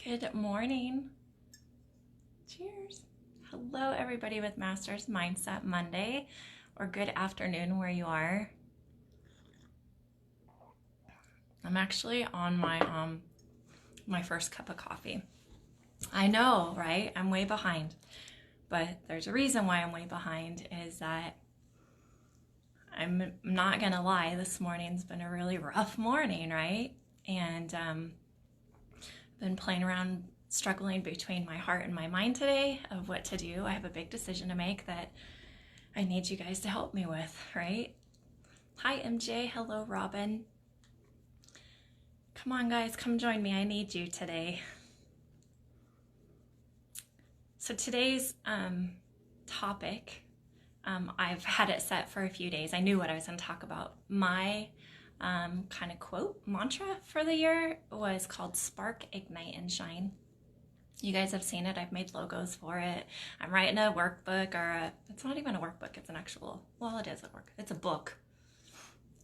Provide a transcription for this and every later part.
Good morning. Cheers. Hello, everybody with Masters Mindset Monday, or good afternoon where you are. I'm actually on my first cup of coffee. I know, right? I'm way behind, but there's a reason why I'm way behind is that I'm not gonna lie, this morning's been a really rough morning, right? And been playing around, struggling between my heart and my mind today of what to do. I have a big decision to make that I need you guys to help me with, right? Hi, MJ. Hello, Robin. Come on, guys. Come join me. I need you today. So today's topic, I've had it set for a few days. I knew what I was going to talk about. My kind of quote mantra for the year was called Spark, Ignite, and Shine. You guys have seen it. I've made logos for it. I'm writing a workbook, or it's not even a workbook. It's an actual, well, it is a work. It's a book.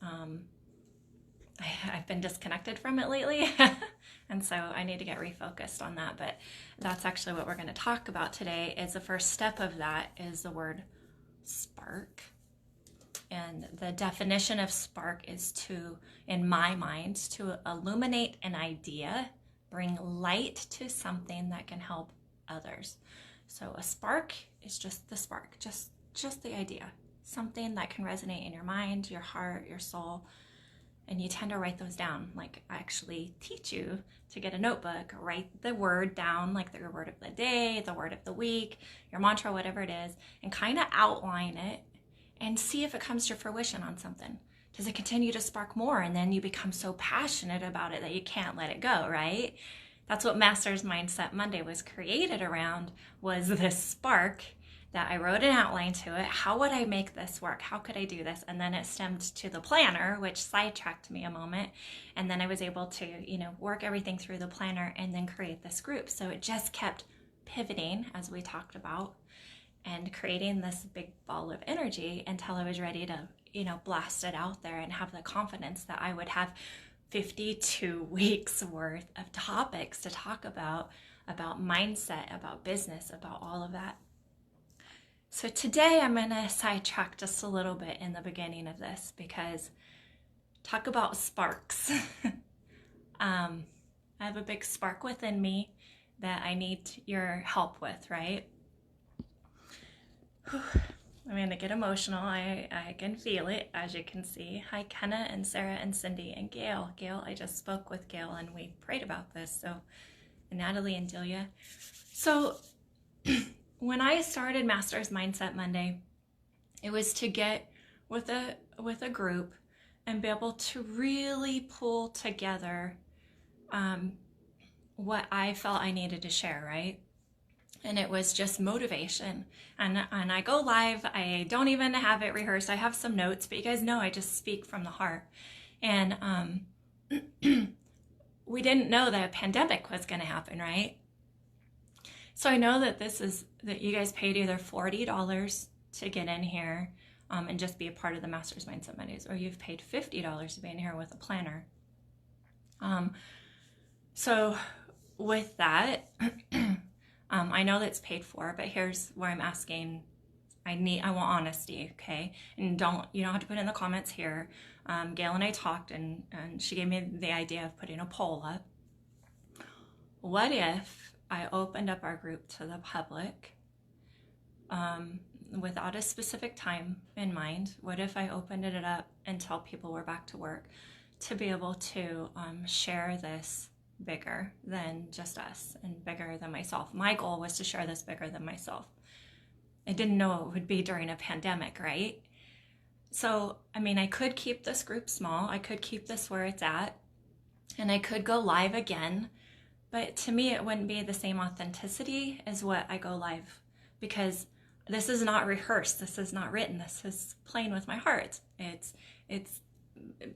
I've been disconnected from it lately, and so I need to get refocused on that. But that's actually what we're going to talk about today. Is the first step of that is the word spark. And the definition of spark is to, in my mind, to illuminate an idea, bring light to something that can help others. So a spark is just the spark, just the idea, something that can resonate in your mind, your heart, your soul. And you tend to write those down. Like I actually teach you to get a notebook, write the word down, like your word of the day, the word of the week, your mantra, whatever it is, and kind of outline it and see if it comes to fruition on something. Does it continue to spark more? And then you become so passionate about it that you can't let it go, right? That's what Masters Mindset Monday was created around, was this spark that I wrote an outline to it. How would I make this work? How could I do this? And then it stemmed to the planner, which sidetracked me a moment. And then I was able to, work everything through the planner and then create this group. So it just kept pivoting, as we talked about, and creating this big ball of energy until I was ready to, blast it out there and have the confidence that I would have 52 weeks worth of topics to talk about mindset, about business, about all of that. So today I'm going to sidetrack just a little bit in the beginning of this, because talk about sparks. I have a big spark within me that I need your help with, right? I'm going to get emotional. I can feel it, as you can see. Hi, Kenna and Sarah and Cindy and Gail. Gail, I just spoke with Gail and we prayed about this. So, and Natalie and Delia. So, when I started Masters Mindset Monday, it was to get with a group and be able to really pull together what I felt I needed to share, right? And it was just motivation. And I go live. I don't even have it rehearsed. I have some notes, but you guys know I just speak from the heart. And we didn't know that a pandemic was going to happen, right? So I know that that you guys paid either $40 to get in here and just be a part of the Masters Mindset Mondays, or you've paid $50 to be in here with a planner. So with that, I know that's paid for, but here's where I'm asking. I want honesty, okay? And you don't have to put it in the comments here. Gail and I talked, and she gave me the idea of putting a poll up. What if I opened up our group to the public without a specific time in mind? What if I opened it up until people were back to work to be able to share this bigger than just us and bigger than myself? My goal was to share this bigger than myself. I didn't know it would be during a pandemic, right? So, I could keep this group small. I could keep this where it's at, and I could go live again. But to me, it wouldn't be the same authenticity as what I go live, because this is not rehearsed. This is not written. This is playing with my heart. It's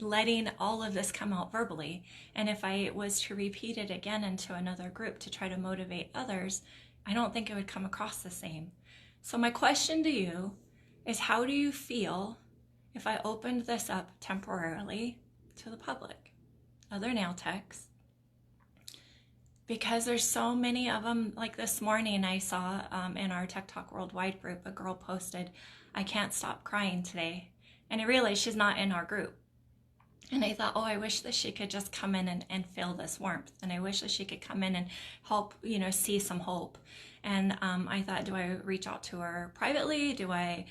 letting all of this come out verbally. And if I was to repeat it again into another group to try to motivate others, I don't think it would come across the same. So my question to you is, how do you feel if I opened this up temporarily to the public, other nail techs, because there's so many of them. Like this morning, I saw in our Tech Talk Worldwide group, a girl posted, "I can't stop crying today." And I realized she's not in our group. And I thought, oh, I wish that she could just come in and feel this warmth. And I wish that she could come in and help, see some hope. And I thought, do I reach out to her privately? Do I,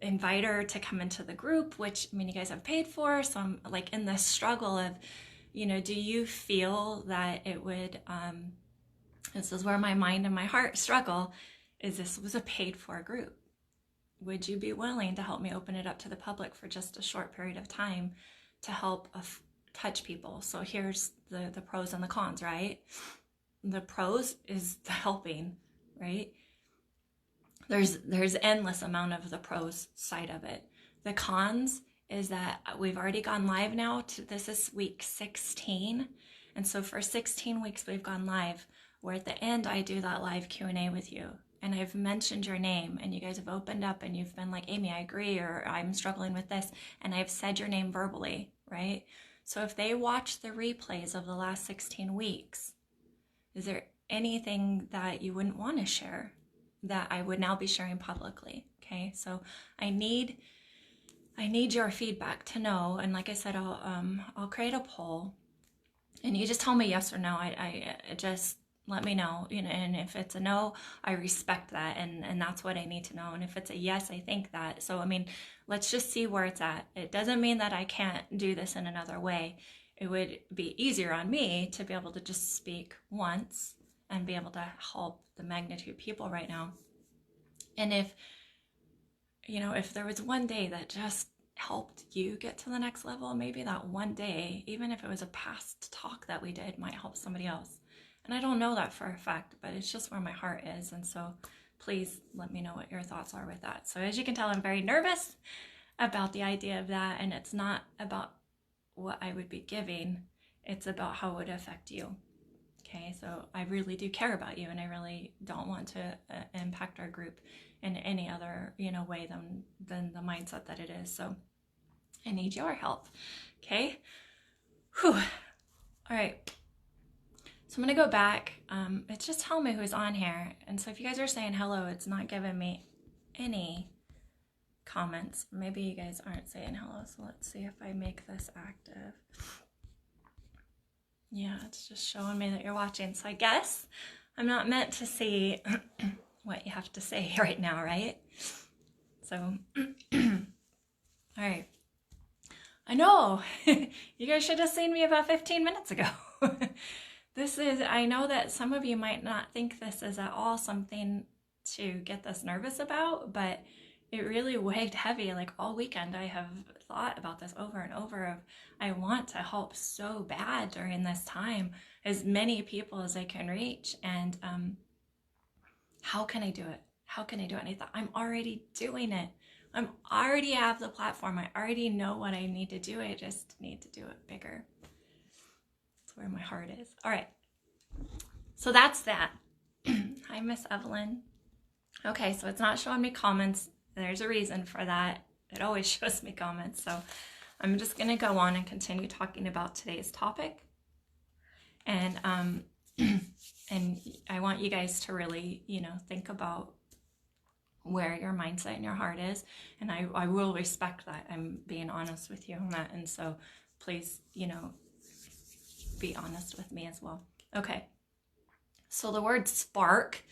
invite her to come into the group, which, you guys have paid for. So I'm like in this struggle of, do you feel that it would, this is where my mind and my heart struggle, is this was a paid for group. Would you be willing to help me open it up to the public for just a short period of time to help touch people? So here's the pros and the cons, right? The pros is the helping, right? There's endless amount of the pros side of it. The cons is that we've already gone live now. This is week 16. And so for 16 weeks, we've gone live, where at the end, I do that live Q&A with you. And I've mentioned your name, and you guys have opened up, and you've been like, Amy, I agree, or I'm struggling with this. And I've said your name verbally, right? So if they watch the replays of the last 16 weeks, is there anything that you wouldn't want to share that I would now be sharing publicly? Okay, so I need your feedback to know. And like I said, I'll create a poll, and you just tell me yes or no. I just let me know, and if it's a no, I respect that, and that's what I need to know. And if it's a yes, I think that. So, let's just see where it's at. It doesn't mean that I can't do this in another way. It would be easier on me to be able to just speak once and be able to help the magnitude of people right now. And if there was one day that just helped you get to the next level, maybe that one day, even if it was a past talk that we did, might help somebody else. And I don't know that for a fact, but it's just where my heart is. And so please let me know what your thoughts are with that. So as you can tell, I'm very nervous about the idea of that. And it's not about what I would be giving. It's about how it would affect you. Okay, so I really do care about you, and I really don't want to impact our group in any other, way than the mindset that it is. So I need your help. Okay. Whew. All right. So I'm going to go back. It's just tell me who's on here. And so if you guys are saying hello, it's not giving me any comments. Maybe you guys aren't saying hello. So let's see if I make this active. Yeah, it's just showing me that you're watching. So I guess I'm not meant to see what you have to say right now, right? So, all right. I know. You guys should have seen me about 15 minutes ago. I know that some of you might not think this is at all something to get this nervous about, but it really weighed heavy. Like all weekend, I have thought about this over and over of, I want to help so bad during this time, as many people as I can reach. And how can I do it? How can I do it? And I thought, I'm already doing it. I already have the platform. I already know what I need to do. I just need to do it bigger. That's where my heart is. All right. So that's that. Hi, Miss Evelyn. Okay, so it's not showing me comments. There's a reason for that. It always shows me comments. So I'm just going to go on and continue talking about today's topic. And and I want you guys to really, think about where your mindset and your heart is. And I will respect that. I'm being honest with you on that. And so please, be honest with me as well. Okay. So the word spark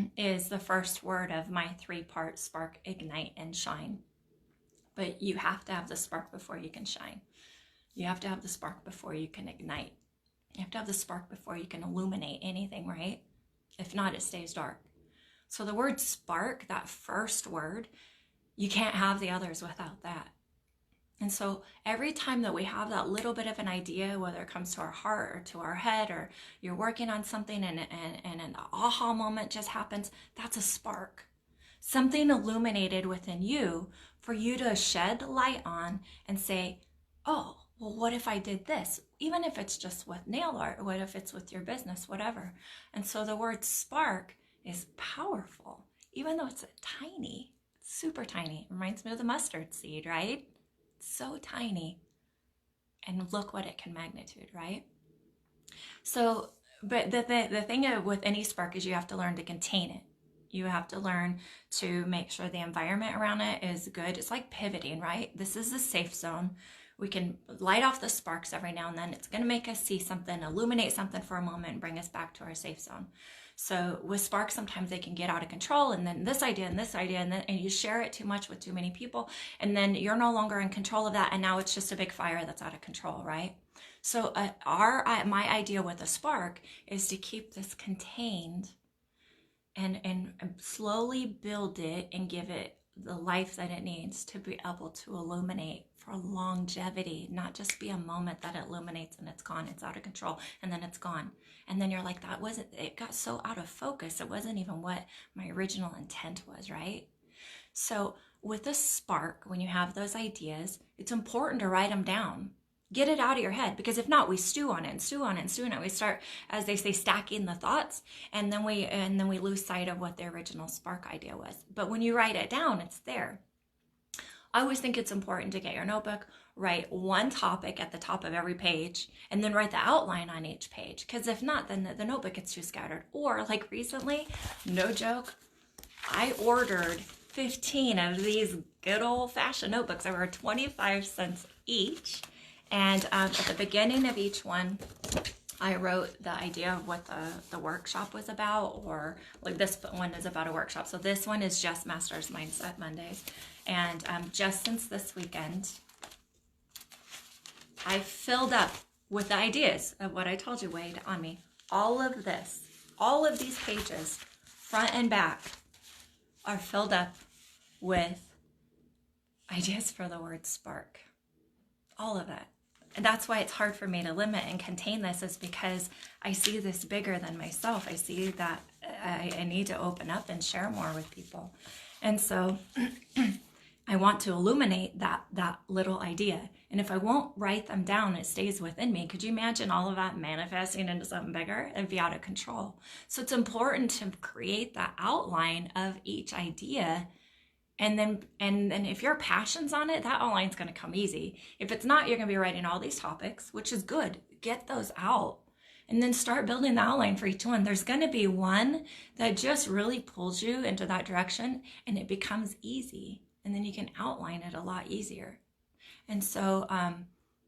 is the first word of my 3-part spark, ignite, and shine. But you have to have the spark before you can shine. You have to have the spark before you can ignite. You have to have the spark before you can illuminate anything, right? If not, it stays dark. So the word spark, that first word, you can't have the others without that. And so every time that we have that little bit of an idea, whether it comes to our heart or to our head, or you're working on something and an aha moment just happens, that's a spark. Something illuminated within you for you to shed light on and say, oh, well, what if I did this? Even if it's just with nail art, what if it's with your business, whatever. And so the word spark is powerful, even though it's tiny, super tiny. It reminds me of the mustard seed, right? So tiny, and look what it can magnitude, right? So But the thing with any spark is you have to learn to contain it. You have to learn to make sure the environment around it is good. It's like pivoting, right? This is a safe zone. We can light off the sparks every now and then. It's going to make us see something, illuminate something for a moment, and bring us back to our safe zone. So with sparks, sometimes they can get out of control, and then this idea, and you share it too much with too many people, and then you're no longer in control of that, and now it's just a big fire that's out of control, right? So my idea with a spark is to keep this contained and slowly build it and give it the life that it needs to be able to illuminate for longevity, not just be a moment that it illuminates and it's gone, it's out of control, and then it's gone. And then you're like, it got so out of focus. It wasn't even what my original intent was, right? So with a spark, when you have those ideas, it's important to write them down. Get it out of your head, because if not, we stew on it and stew on it and stew on it. We start, as they say, stacking the thoughts, and then we lose sight of what the original spark idea was. But when you write it down, it's there. I always think it's important to get your notebook, write one topic at the top of every page, and then write the outline on each page. Because if not, then the notebook gets too scattered. Or like recently, no joke, I ordered 15 of these good old-fashioned notebooks. They were 25 cents each. And at the beginning of each one, I wrote the idea of what the workshop was about, or like this one is about a workshop. So this one is just Masters Mindset Mondays. And just since this weekend, I filled up with the ideas of what I told you weighed on me. All of this, all of these pages, front and back, are filled up with ideas for the word spark. All of it. And that's why it's hard for me to limit and contain this, is because I see this bigger than myself. I see that I need to open up and share more with people. And so I want to illuminate that little idea. And if I won't write them down, it stays within me. Could you imagine all of that manifesting into something bigger? It'd be out of control. So it's important to create that outline of each idea. And then if your passion's on it, that outline's going to come easy. If it's not, you're going to be writing all these topics, which is good. Get those out and then start building the outline for each one. There's going to be one that just really pulls you into that direction, and it becomes easy. And then you can outline it a lot easier. And so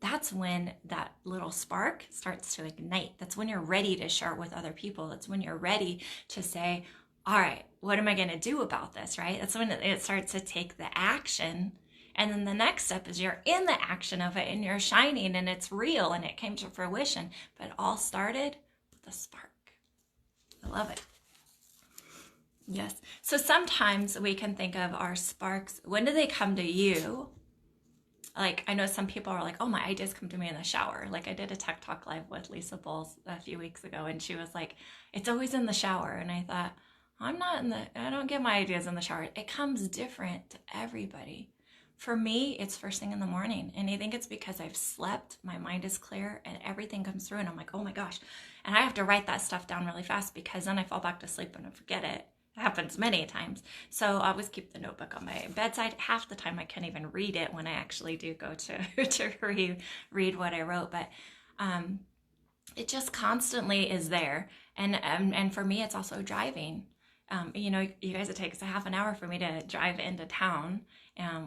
that's when that little spark starts to ignite. That's when you're ready to share it with other people. That's when you're ready to say, all right, what am I going to do about this, right? That's when it starts to take the action. And then the next step is you're in the action of it, and you're shining, and it's real, and it came to fruition. But it all started with a spark. I love it. Yes. So sometimes we can think of our sparks. When do they come to you? Like, I know some people are like, oh, my ideas come to me in the shower. Like, I did a Tech Talk Live with Lisa Bowles a few weeks ago, and she was like, it's always in the shower. And I thought, I don't get my ideas in the shower. It comes different to everybody. For me, it's first thing in the morning. And I think it's because I've slept, my mind is clear, and everything comes through. And I'm like, oh my gosh. And I have to write that stuff down really fast, because then I fall back to sleep and I forget it. It happens many times. So I always keep the notebook on my bedside. Half the time I can't even read it when I actually do go to read what I wrote. But it just constantly is there. And for me, it's also driving. You know, you guys, it takes a half an hour for me to drive into town,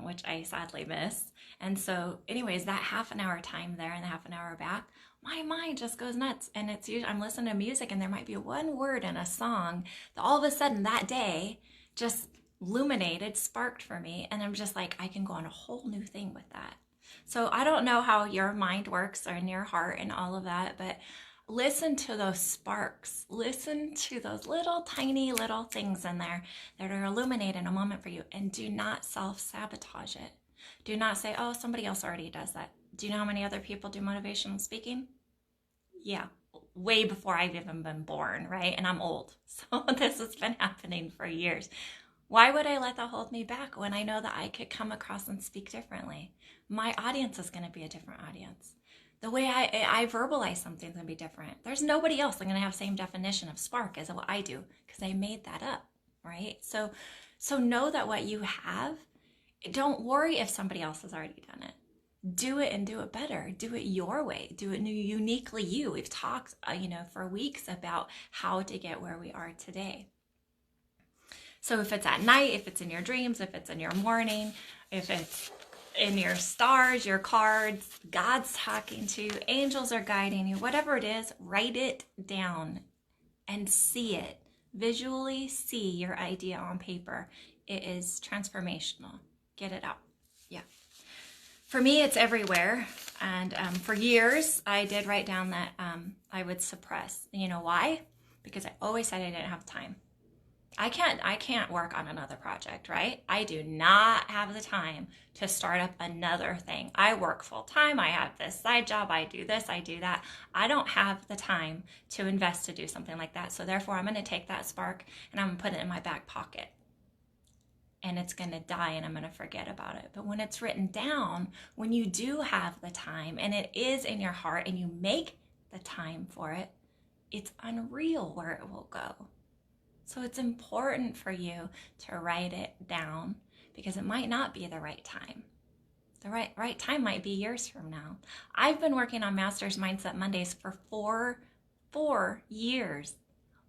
which I sadly miss. And so anyways, that half an hour time there and the half an hour back, my mind just goes nuts. And it's usually, I'm listening to music, and there might be one word in a song that all of a sudden that day just illuminated, sparked for me. And I'm just like, I can go on a whole new thing with that. So I don't know how your mind works, or in your heart and all of that, but listen to those sparks. Listen to those little tiny little things in there that are illuminating a moment for you. And do not self-sabotage it. Do not say, oh, somebody else already does that. Do you know how many other people do motivational speaking? Yeah, way before I've even been born, right? And I'm old. So this has been happening for years. Why would I let that hold me back when I know that I could come across and speak differently? My audience is going to be a different audience. The way I verbalize something is going to be different. There's nobody else that's going to have the same definition of spark as what I do, because I made that up, right? So know that what you have, don't worry if somebody else has already done it. do it and do it better. Do it your way. Do it uniquely you. We've talked, for weeks about how to get where we are today. So if it's at night, if it's in your dreams, if it's in your morning, if it's in your stars, your cards, God's talking to you, angels are guiding you, whatever it is, write it down and see it. Visually see your idea on paper. It is transformational. Get it out. Yeah. For me, it's everywhere. And for years, I did write down that I would suppress. You know why? Because I always said I didn't have time. I can't work on another project, right? I do not have the time to start up another thing. I work full time. I have this side job. I do this, I do that. I don't have the time to invest to do something like that. So therefore, I'm going to take that spark and I'm going to put it in my back pocket. And it's going to die and I'm going to forget about it. But when it's written down, when you do have the time and it is in your heart and you make the time for it, it's unreal where it will go. So it's important for you to write it down because it might not be the right time. The right time might be years from now. I've been working on Master's Mindset Mondays for four years.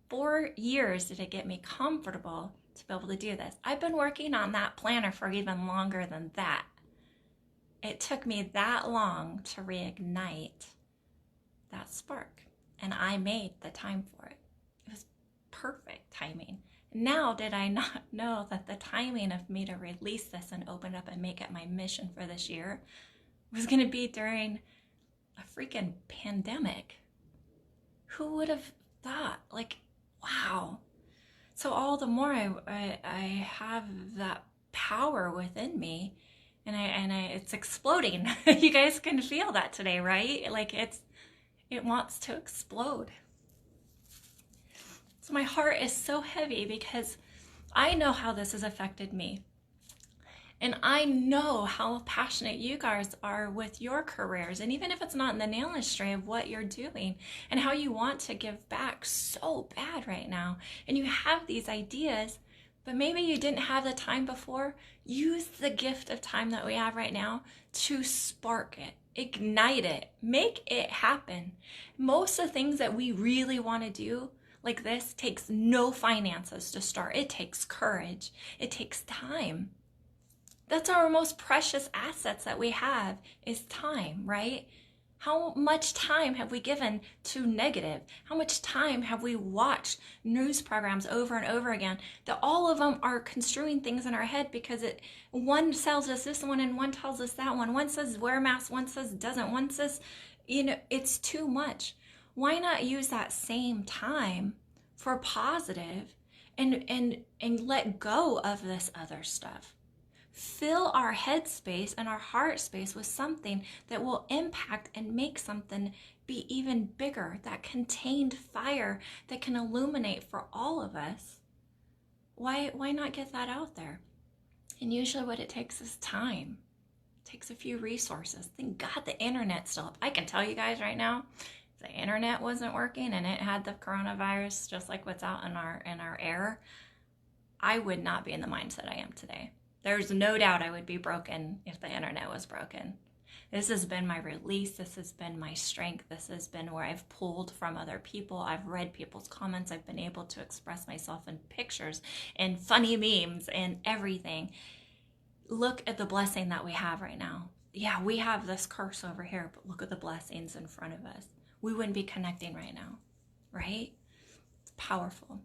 4 years did it get me comfortable to be able to do this. I've been working on that planner for even longer than that. It took me that long to reignite that spark, and I made the time for it. It was perfect timing. Now, did I not know that the timing of me to release this and open up and make it my mission for this year was going to be during a freaking pandemic? Who would have thought? Like, wow. So all the more I have that power within me, and it's exploding. You guys can feel that today, right? Like it wants to explode. So my heart is so heavy because I know how this has affected me. And I know how passionate you guys are with your careers. And even if it's not in the nail industry, of what you're doing and how you want to give back so bad right now. And you have these ideas, but maybe you didn't have the time before. Use the gift of time that we have right now to spark it, ignite it, make it happen. Most of the things that we really want to do like this takes no finances to start. It takes courage. It takes time. That's our most precious assets that we have is time, right? How much time have we given to negative? How much time have we watched news programs over and over again that all of them are construing things in our head because one tells us this one and one tells us that one. One says wear a mask, one says doesn't, one says, it's too much. Why not use that same time for positive and let go of this other stuff? Fill our head space and our heart space with something that will impact and make something be even bigger, that contained fire that can illuminate for all of us. Why not get that out there? And usually what it takes is time. It takes a few resources. Thank God the internet's still up. I can tell you guys right now, if the internet wasn't working and it had the coronavirus just like what's out in our air, I would not be in the mindset I am today. There's no doubt I would be broken if the internet was broken. This has been my release. This has been my strength. This has been where I've pulled from other people. I've read people's comments. I've been able to express myself in pictures and funny memes and everything. Look at the blessing that we have right now. Yeah, we have this curse over here, but look at the blessings in front of us. We wouldn't be connecting right now, right? It's powerful.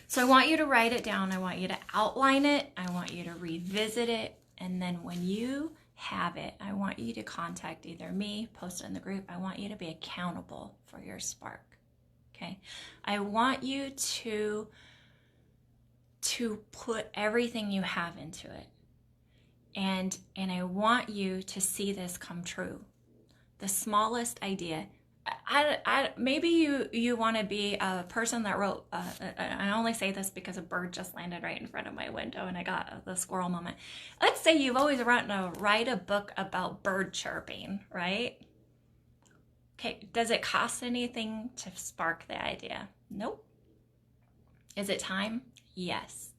So I want you to write it down. I want you to outline it. I want you to revisit it. And then when you have it, I want you to contact either me, post it in the group. I want you to be accountable for your spark. Okay. I want you to put everything you have into it. And I want you to see this come true. The smallest idea. Maybe you want to be a person that wrote, I only say this because a bird just landed right in front of my window and I got the squirrel moment. Let's say you've always wanted to write a book about bird chirping, right? Okay, does it cost anything to spark the idea? Nope. Is it time? Yes.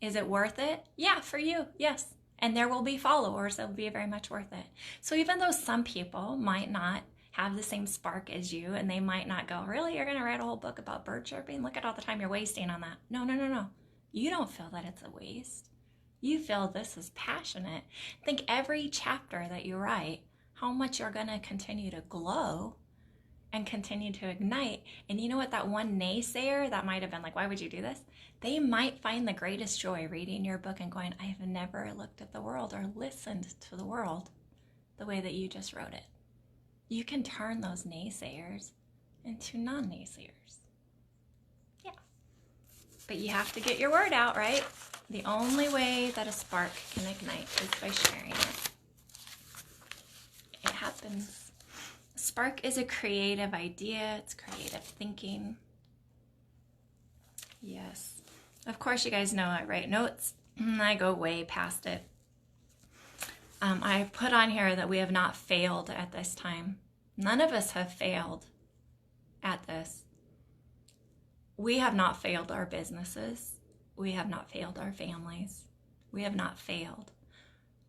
Is it worth it? Yeah, for you, yes. And there will be followers that will be very much worth it. So even though some people might not have the same spark as you, and they might not go, really, you're going to write a whole book about bird chirping? Look at all the time you're wasting on that. No, no, no, no. You don't feel that it's a waste. You feel this is passionate. Think every chapter that you write, how much you're going to continue to glow and continue to ignite. And you know what? That one naysayer that might have been like, why would you do this? They might find the greatest joy reading your book and going, I have never looked at the world or listened to the world the way that you just wrote it. You can turn those naysayers into non-naysayers. Yeah. But you have to get your word out, right? The only way that a spark can ignite is by sharing it. It happens. A spark is a creative idea. It's creative thinking. Yes. Of course, you guys know I write notes. I go way past it. I put on here that we have not failed at this time. None of us have failed at this. We have not failed our businesses. We have not failed our families. We have not failed.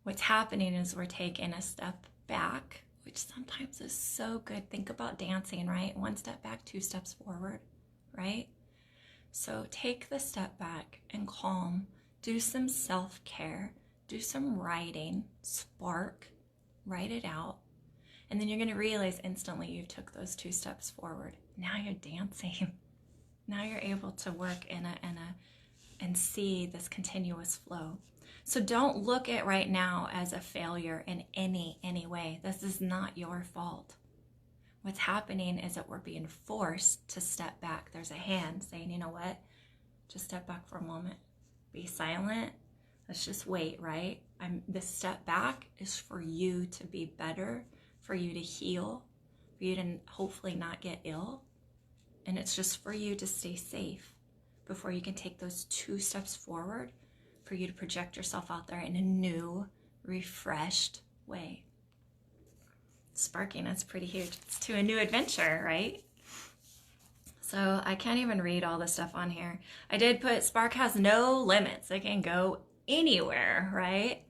What's happening is we're taking a step back, which sometimes is so good. Think about dancing, right? 1 step back, 2 steps forward, right? So take the step back and calm. Do some self-care. Do some writing. Spark. Write it out. And then you're going to realize instantly you took those 2 steps forward. Now you're dancing. Now you're able to work and see this continuous flow. So don't look at right now as a failure in any way. This is not your fault. What's happening is that we're being forced to step back. There's a hand saying, you know what? Just step back for a moment. Be silent. Let's just wait, right? This step back is for you to be better, for you to heal, for you to hopefully not get ill. And it's just for you to stay safe before you can take those 2 steps forward, for you to project yourself out there in a new, refreshed way. Sparking is pretty huge. It's to a new adventure, right? So I can't even read all the stuff on here. I did put spark has no limits. It can go anywhere, right?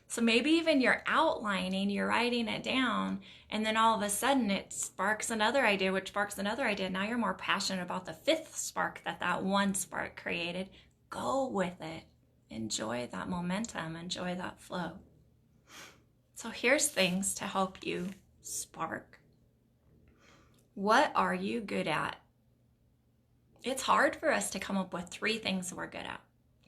So maybe even you're outlining, you're writing it down, and then all of a sudden it sparks another idea, which sparks another idea. Now you're more passionate about the 5th spark that one spark created. Go with it. Enjoy that momentum. Enjoy that flow. So here's things to help you spark. What are you good at? It's hard for us to come up with 3 things we're good at.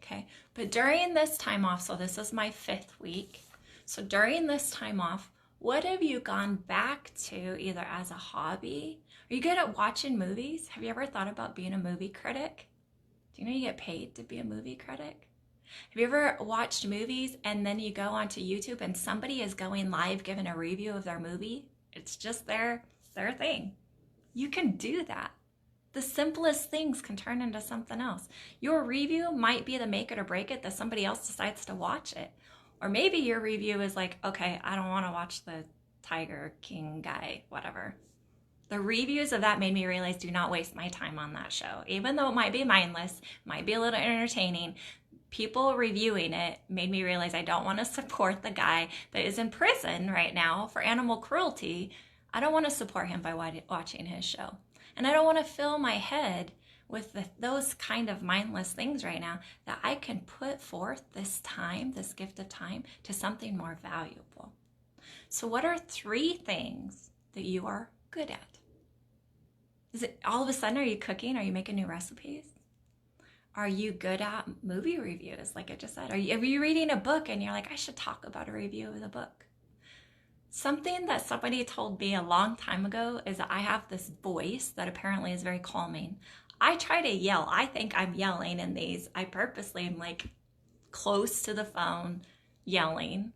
Okay, but during this time off, so this is my 5th week. So during this time off, what have you gone back to either as a hobby? Are you good at watching movies? Have you ever thought about being a movie critic? Do you know you get paid to be a movie critic? Have you ever watched movies and then you go onto YouTube and somebody is going live giving a review of their movie? It's just their thing. You can do that. The simplest things can turn into something else. Your review might be the make it or break it that somebody else decides to watch it. Or maybe your review is like, okay, I don't want to watch the Tiger King guy, whatever. The reviews of that made me realize do not waste my time on that show. Even though it might be mindless, might be a little entertaining, people reviewing it made me realize I don't want to support the guy that is in prison right now for animal cruelty. I don't want to support him by watching his show. And I don't want to fill my head with those kind of mindless things right now, that I can put forth this time, this gift of time, to something more valuable. So what are 3 things that you are good at? Is it all of a sudden, are you cooking? Are you making new recipes? Are you good at movie reviews? Like I just said, are you reading a book and you're like, I should talk about a review of the book? Something that somebody told me a long time ago is that I have this voice that apparently is very calming. I try to yell. I think I'm yelling in these. I purposely am like close to the phone yelling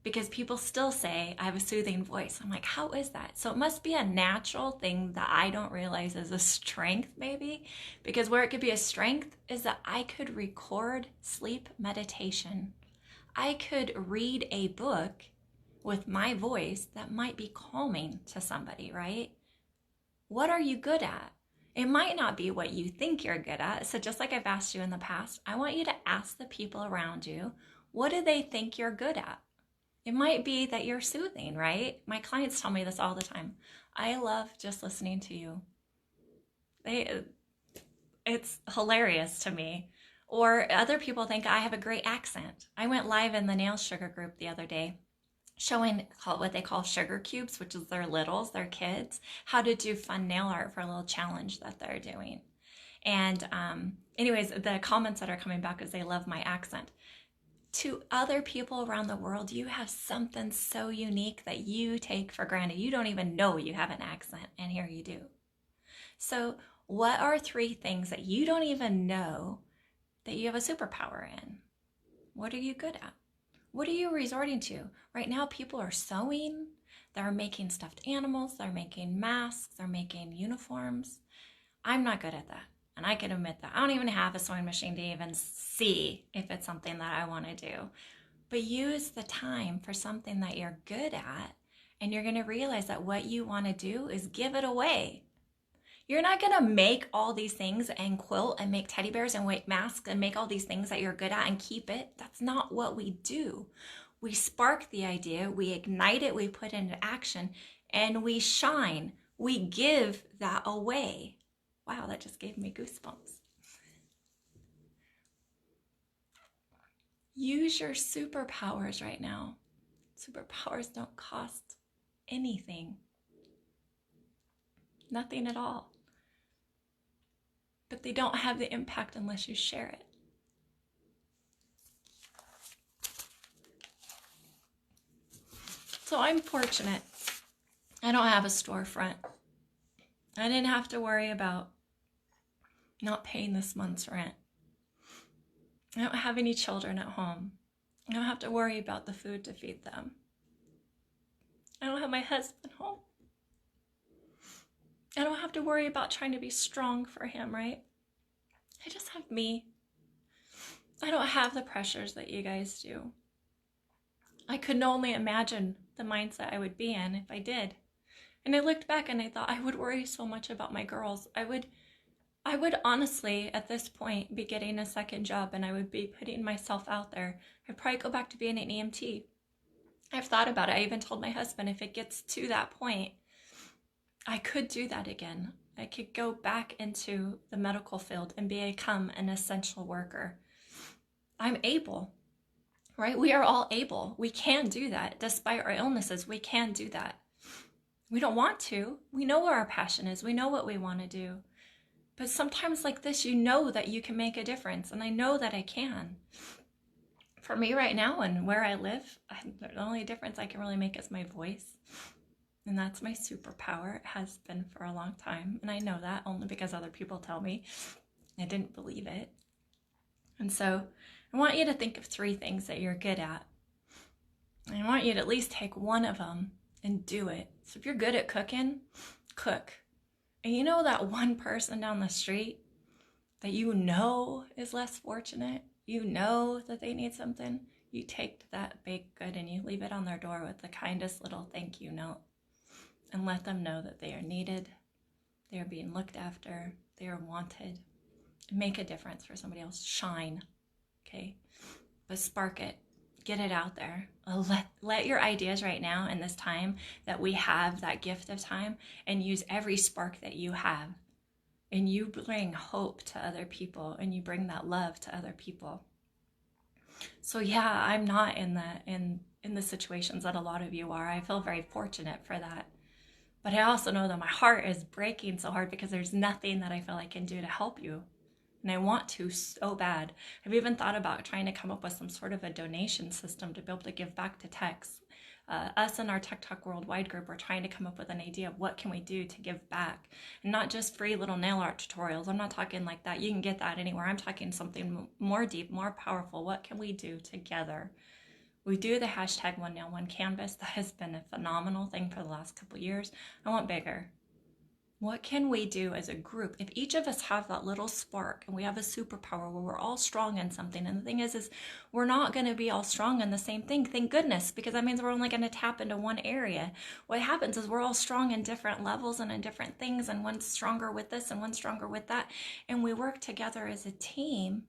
because people still say I have a soothing voice. I'm like, how is that? So it must be a natural thing that I don't realize is a strength maybe, because where it could be a strength is that I could record sleep meditation. I could read a book with my voice that might be calming to somebody, right? What are you good at? It might not be what you think you're good at. So just like I've asked you in the past, I want you to ask the people around you, What do they think you're good at? It might be that you're soothing, right? My clients tell me this all the time. I love just listening to you. It's hilarious to me. Or other people think I have a great accent. I went live in the Nail Sugar group the other day, showing what they call sugar cubes, which is their littles, their kids, how to do fun nail art for a little challenge that they're doing. And anyways, the comments that are coming back is they love my accent. To other people around the world, you have something so unique that you take for granted. You don't even know you have an accent, and here you do. So what are 3 things that you don't even know that you have a superpower in? What are you good at? What are you resorting to? Right now, people are sewing, they're making stuffed animals, they're making masks, they're making uniforms. I'm not good at that. And I can admit that. I don't even have a sewing machine to even see if it's something that I want to do. But use the time for something that you're good at, and you're going to realize that what you want to do is give it away. You're not going to make all these things and quilt and make teddy bears and make masks and make all these things that you're good at and keep it. That's not what we do. We spark the idea, we ignite it, we put it into action, and we shine. We give that away. Wow, that just gave me goosebumps. Use your superpowers right now. Superpowers don't cost anything. Nothing at all. But they don't have the impact unless you share it. So I'm fortunate. I don't have a storefront. I didn't have to worry about not paying this month's rent. I don't have any children at home. I don't have to worry about the food to feed them. I don't have my husband home. I don't have to worry about trying to be strong for him, right? I just have me. I don't have the pressures that you guys do. I could only imagine the mindset I would be in if I did. And I looked back and I thought I would worry so much about my girls. I would honestly, at this point, be getting a second job, and I would be putting myself out there. I'd probably go back to being an EMT. I've thought about it. I even told my husband if it gets to that point, I could do that again. I could go back into the medical field and become an essential worker. I'm able, right? We are all able. We can do that. Despite our illnesses, we can do that. We don't want to. We know where our passion is. We know what we want to do. But sometimes like this, you know that you can make a difference. And I know that I can. For me right now and where I live, the only difference I can really make is my voice. And that's my superpower. It has been for a long time. And I know that only because other people tell me. I didn't believe it. And so I want you to think of 3 things that you're good at. And I want you to at least take one of them and do it. So if you're good at cooking, cook. And you know that one person down the street that you know is less fortunate, you know that they need something, you take that baked good and you leave it on their door with the kindest little thank you note and let them know that they are needed, they are being looked after, they are wanted. Make a difference for somebody else. Shine, okay? But spark it. Get it out there. Let your ideas right now in this time that we have, that gift of time, and use every spark that you have. And you bring hope to other people, and you bring that love to other people. So yeah, I'm not in the situations that a lot of you are. I feel very fortunate for that. But I also know that my heart is breaking so hard because there's nothing that I feel I can do to help you. And I want to so bad. I've even thought about trying to come up with some sort of a donation system to be able to give back to techs. Us and our Tech Talk Worldwide group are trying to come up with an idea of what can we do to give back. And not just free little nail art tutorials. I'm not talking like that. You can get that anywhere. I'm talking something more deep, more powerful. What can we do together? We do the hashtag One Nail, One Canvas. That has been a phenomenal thing for the last couple of years. I want bigger. What can we do as a group? If each of us have that little spark and we have a superpower where we're all strong in something, and the thing is we're not going to be all strong in the same thing, thank goodness, because that means we're only going to tap into one area. What happens is we're all strong in different levels and in different things, and one's stronger with this and one's stronger with that, and we work together as a team,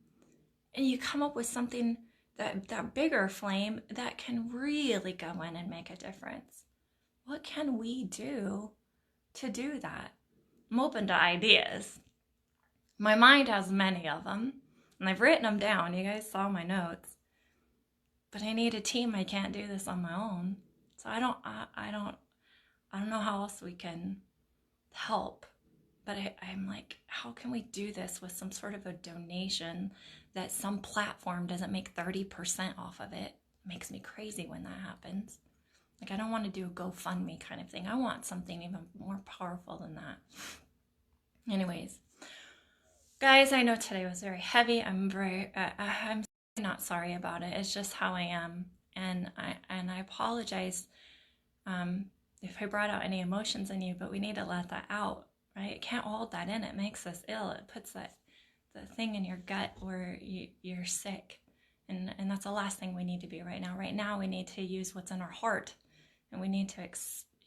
and you come up with something that bigger flame that can really go in and make a difference. What can we do to do that? I'm open to ideas. My mind has many of them, and I've written them down. You guys saw my notes. But I need a team. I can't do this on my own. So I don't know how else we can help. But I'm like, how can we do this with some sort of a donation that some platform doesn't make 30% off of it? It makes me crazy when that happens. Like, I don't want to do a GoFundMe kind of thing. I want something even more powerful than that. Anyways, guys, I know today was very heavy. I'm not sorry about it. It's just how I am. And I apologize if I brought out any emotions in you, but we need to let that out, right? It can't hold that in. It makes us ill. It puts the thing in your gut where you're sick. And that's the last thing we need to be right now. Right now, we need to use what's in our heart. And we need to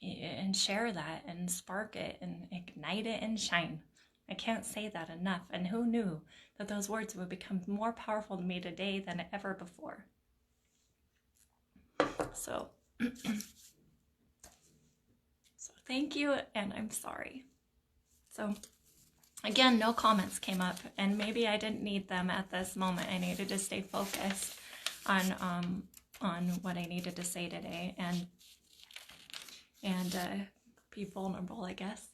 and share that and spark it and ignite it and shine. I can't say that enough. And who knew that those words would become more powerful to me today than ever before? So, so thank you, and I'm sorry. So, again, no comments came up, and maybe I didn't need them at this moment. I needed to stay focused on what I needed to say today, and be vulnerable, I guess.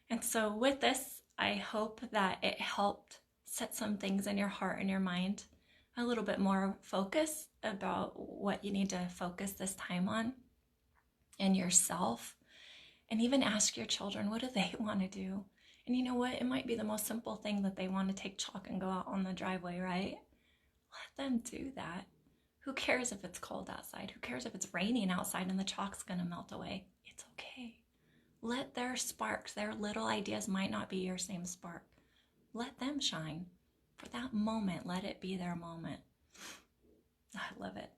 And so with this, I hope that it helped set some things in your heart and your mind, a little bit more focus about what you need to focus this time on and yourself. And even ask your children, what do they want to do? And you know what? It might be the most simple thing that they want to take chalk and go out on the driveway, right? Let them do that. Who cares if it's cold outside? Who cares if it's raining outside and the chalk's going to melt away? It's okay. Let their sparks, their little ideas might not be your same spark. Let them shine. For that moment, let it be their moment. I love it.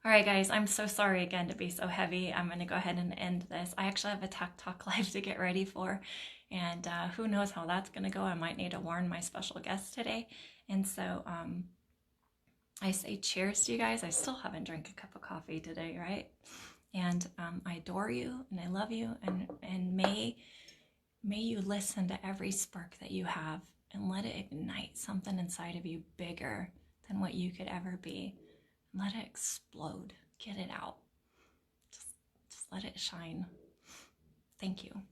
All right, guys, I'm so sorry again to be so heavy. I'm going to go ahead and end this. I actually have a Tech Talk Live to get ready for, and who knows how that's going to go. I might need to warn my special guest today. And so I say cheers to you guys. I still haven't drank a cup of coffee today, right? And I adore you, and I love you, and may you listen to every spark that you have and let it ignite something inside of you bigger than what you could ever be. Let it explode. Get it out. Just let it shine. Thank you.